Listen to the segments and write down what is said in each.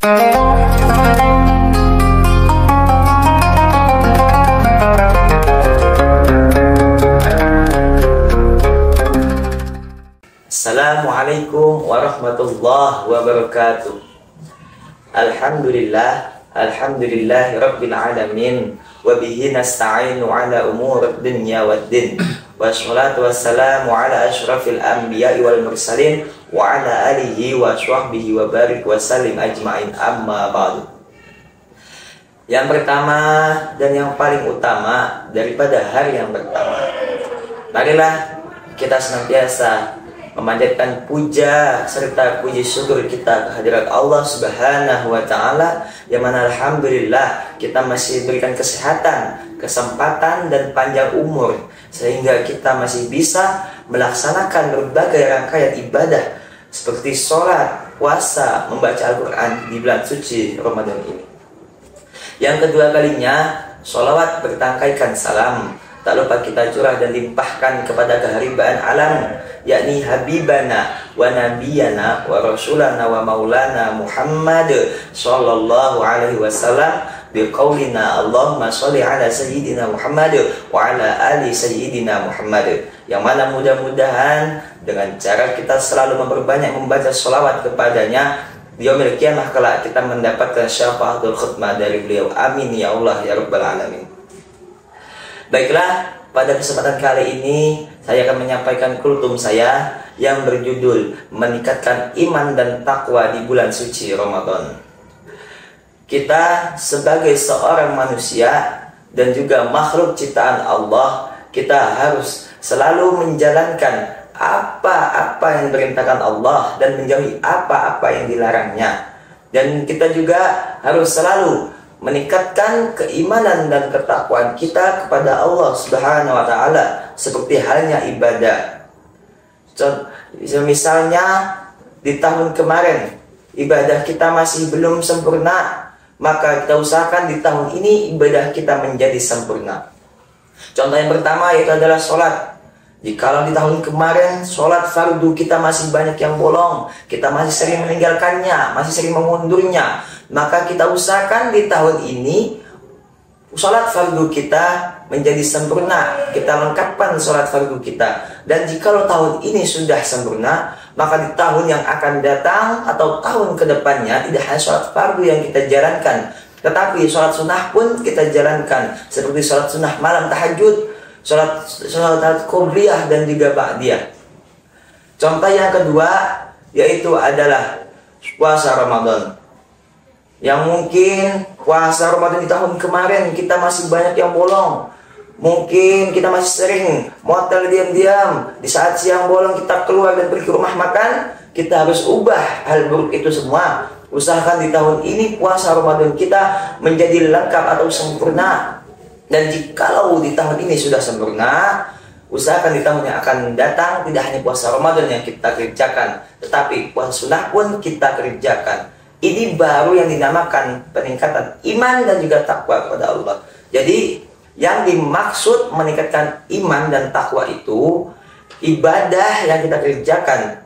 Assalamualaikum warahmatullahi wabarakatuh. Alhamdulillahi rabbil alamin, wa bihi nasta'inu ala umuri dunya waddin, wassalatu wassalamu ala asyrafil anbiya'i wal mursalin wa ala alihi wa sahbihi wa barik wa sallim ajma'in, amma ba'du. Yang pertama dan yang paling utama daripada hari yang pertama, marilah kita senantiasa memanjatkan puja serta puji syukur kita kehadirat Allah Subhanahu wa Ta'ala, yang mana alhamdulillah kita masih berikan kesehatan, kesempatan dan panjang umur sehingga kita masih bisa melaksanakan berbagai rangkaian ibadah seperti sholat, puasa, membaca Al-Quran di bulan suci Ramadan ini. Yang kedua kalinya, sholawat bertangkaikan salam tak lupa kita curah dan limpahkan kepada keharibaan alam, yakni habibana wa nabiyana wa rasulana wa maulana Muhammad sallallahu alaihi wasallam biqaulina Allahumma sholli ala sayyidina Muhammad wa ala ali sayyidina Muhammad, yang mana mudah-mudahan dengan cara kita selalu memperbanyak membaca sholawat kepadanya, di yaumil qiyamah kelak kita mendapatkan syafaatul khutmah dari beliau. Amin ya Allah ya rabbal alamin. Baiklah, pada kesempatan kali ini saya akan menyampaikan kultum saya yang berjudul meningkatkan iman dan takwa di bulan suci Ramadan. Kita sebagai seorang manusia dan juga makhluk ciptaan Allah, kita harus selalu menjalankan apa-apa yang diperintahkan Allah dan menjauhi apa-apa yang dilarangnya. Dan kita juga harus selalu meningkatkan keimanan dan ketakwaan kita kepada Allah Subhanahu wa Ta'ala seperti halnya ibadah. Misalnya di tahun kemarin ibadah kita masih belum sempurna, maka kita usahakan di tahun ini ibadah kita menjadi sempurna. Contoh yang pertama yaitu adalah sholat. Jikalau di tahun kemarin sholat fardu kita masih banyak yang bolong, kita masih sering meninggalkannya, masih sering mengundurnya, maka kita usahakan di tahun ini sholat fardu kita menjadi sempurna, kita lengkapkan sholat fardu kita. Dan jikalau tahun ini sudah sempurna, maka di tahun yang akan datang atau tahun kedepannya tidak hanya sholat fardu yang kita jalankan, tetapi sholat sunnah pun kita jalankan, seperti sholat sunnah malam tahajud, sholat qobliyah dan juga ba'diyah. Contoh yang kedua yaitu adalah puasa Ramadan, yang mungkin puasa Ramadan di tahun kemarin kita masih banyak yang bolong. Mungkin kita masih sering motel diam-diam, di saat siang bolong kita keluar dan pergi ke rumah makan. Kita harus ubah hal buruk itu semua. Usahakan di tahun ini puasa Ramadan kita menjadi lengkap atau sempurna. Dan jikalau di tahun ini sudah sempurna, usahakan di tahun yang akan datang tidak hanya puasa Ramadan yang kita kerjakan, tetapi puasa sunnah pun kita kerjakan. Ini baru yang dinamakan peningkatan iman dan juga takwa kepada Allah. Jadi yang dimaksud meningkatkan iman dan takwa itu ibadah yang kita kerjakan,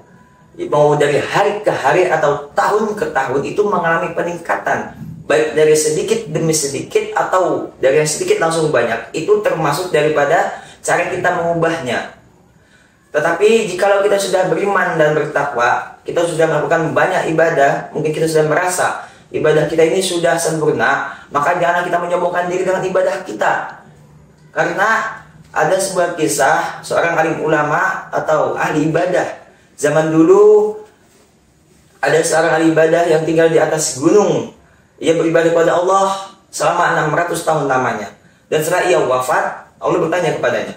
mau dari hari ke hari atau tahun ke tahun, itu mengalami peningkatan, baik dari sedikit demi sedikit atau dari yang sedikit langsung banyak. Itu termasuk daripada cara kita mengubahnya. Tetapi jikalau kita sudah beriman dan bertakwa, kita sudah melakukan banyak ibadah, mungkin kita sudah merasa ibadah kita ini sudah sempurna, maka jangan kita menyombongkan diri dengan ibadah kita. Karena ada sebuah kisah seorang alim ulama atau ahli ibadah. Zaman dulu ada seorang ahli ibadah yang tinggal di atas gunung. Ia beribadah kepada Allah selama 600 tahun lamanya. Dan setelah ia wafat, Allah bertanya kepadanya,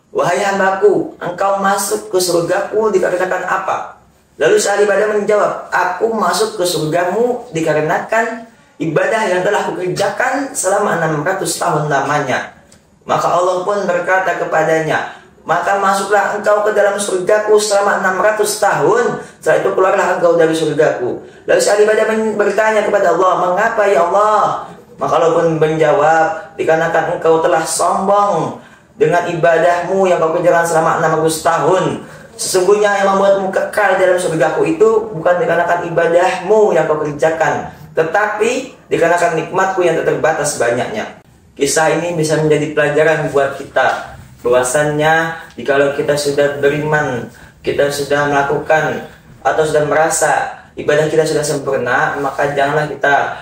"Wahai hambaku, engkau masuk ke surgaku dikarenakan apa?" Lalu si ahli ibadah menjawab, "Aku masuk ke surgamu dikarenakan ibadah yang telah kukerjakan selama 600 tahun lamanya." Maka Allah pun berkata kepadanya, "Maka masuklah engkau ke dalam surgaku selama 600 tahun. Setelah itu keluarlah engkau dari surgaku." Lalu si ahli ibadah bertanya kepada Allah, "Mengapa ya Allah?" Maka Allah pun menjawab, "Dikarenakan engkau telah sombong dengan ibadahmu yang kau kerjakan selama 600 tahun. Sesungguhnya yang membuatmu kekal dalam surgaku itu bukan dikarenakan ibadahmu yang kau kerjakan, tetapi dikarenakan nikmatku yang tak terbatas banyaknya. Kisah ini bisa menjadi pelajaran buat kita bahwasannya jikalau kita sudah beriman, kita sudah melakukan atau sudah merasa ibadah kita sudah sempurna, maka janganlah kita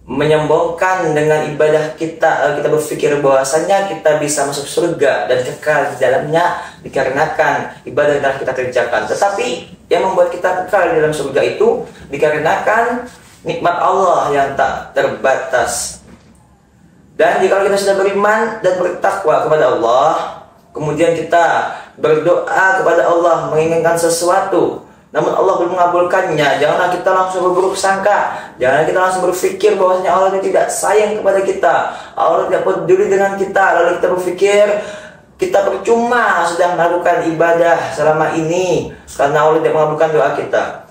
menyombongkan dengan ibadah kita. Kita berpikir bahwasannya kita bisa masuk surga dan kekal di dalamnya dikarenakan ibadah yang telah kita kerjakan. Tetapi yang membuat kita kekal di dalam surga itu dikarenakan nikmat Allah yang tak terbatas. Dan jika kita sudah beriman dan bertakwa kepada Allah, kemudian kita berdoa kepada Allah menginginkan sesuatu, namun Allah belum mengabulkannya, janganlah kita langsung berburuk sangka, jangan kita langsung berpikir bahwasanya Allah tidak sayang kepada kita, Allah tidak peduli dengan kita, lalu kita berpikir kita percuma sudah melakukan ibadah selama ini karena Allah tidak mengabulkan doa kita.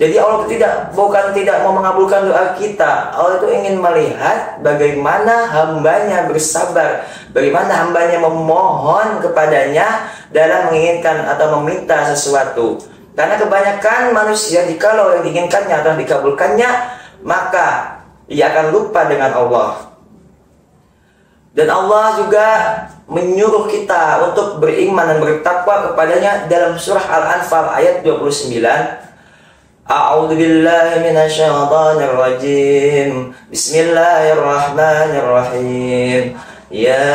Jadi Allah bukan tidak mau mengabulkan doa kita. Allah itu ingin melihat bagaimana hambanya bersabar, bagaimana hambanya memohon kepadanya dalam menginginkan atau meminta sesuatu. Karena kebanyakan manusia jikalau yang diinginkannya atau dikabulkannya, maka ia akan lupa dengan Allah. Dan Allah juga menyuruh kita untuk beriman dan bertakwa kepadanya dalam surah Al-Anfal ayat 29. A'udzu billahi minasyaitonir rajim. Bismillahirrahmanirrahim. Ya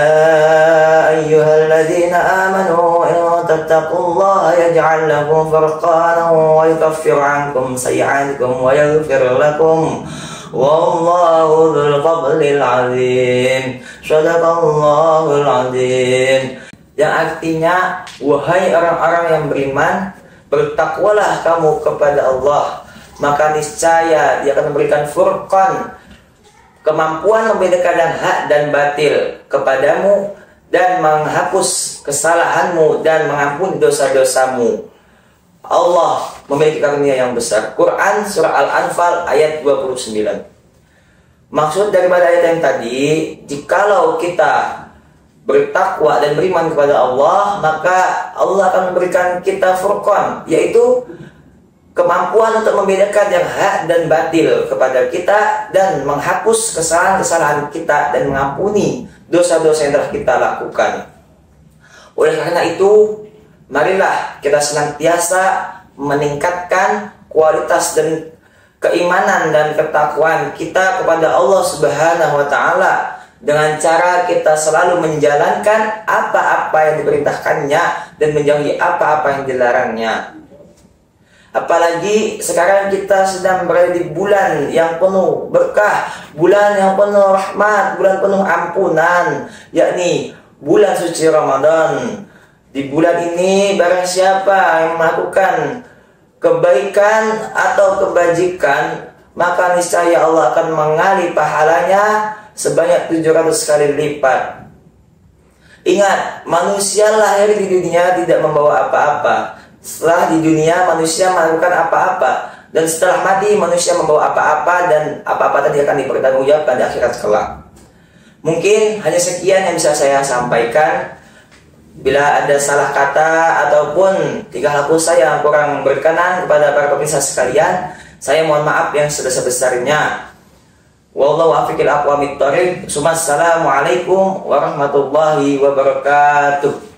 ayyuhalladzina amanu in tattaqullaha yaj'al lakum furqanan wa yukaffir 'ankum sayyi'atikum wa yaghfir lakum. Wallahu dzul fadlil 'azim. Shadaqallahul 'azim. Yang artinya, wahai orang-orang yang beriman, bertakwalah kamu kepada Allah, maka niscaya Dia akan memberikan furqan, kemampuan membedakan hak dan batil kepadamu, dan menghapus kesalahanmu dan mengampuni dosa-dosamu. Allah memiliki karunia yang besar. Quran surah Al-Anfal ayat 29. Maksud daripada ayat yang tadi, jikalau kita bertakwa dan beriman kepada Allah, maka Allah akan memberikan kita furqan, yaitu kemampuan untuk membedakan yang hak dan batil kepada kita, dan menghapus kesalahan-kesalahan kita dan mengampuni dosa-dosa yang telah kita lakukan. Oleh karena itu, marilah kita senantiasa meningkatkan kualitas dan keimanan dan ketakwaan kita kepada Allah Subhanahu wa Ta'ala dengan cara kita selalu menjalankan apa-apa yang diperintahkannya dan menjauhi apa-apa yang dilarangnya. Apalagi sekarang kita sedang berada di bulan yang penuh berkah, bulan yang penuh rahmat, bulan penuh ampunan, yakni bulan suci Ramadan. Di bulan ini barang siapa yang melakukan kebaikan atau kebajikan, maka niscaya Allah akan mengalih pahalanya sebanyak 700 kali lipat. Ingat, manusia lahir di dunia tidak membawa apa-apa. Setelah di dunia manusia melakukan apa-apa, dan setelah mati manusia membawa apa-apa, dan apa-apa tadi akan dipertanggungjawabkan di akhirat kelak. Mungkin hanya sekian yang bisa saya sampaikan. Bila ada salah kata ataupun tingkah laku saya yang kurang berkenan kepada para pemirsa sekalian, saya mohon maaf yang sebesar-besarnya. Wallahu a'lam bishawab. Assalamualaikum warahmatullahi wabarakatuh.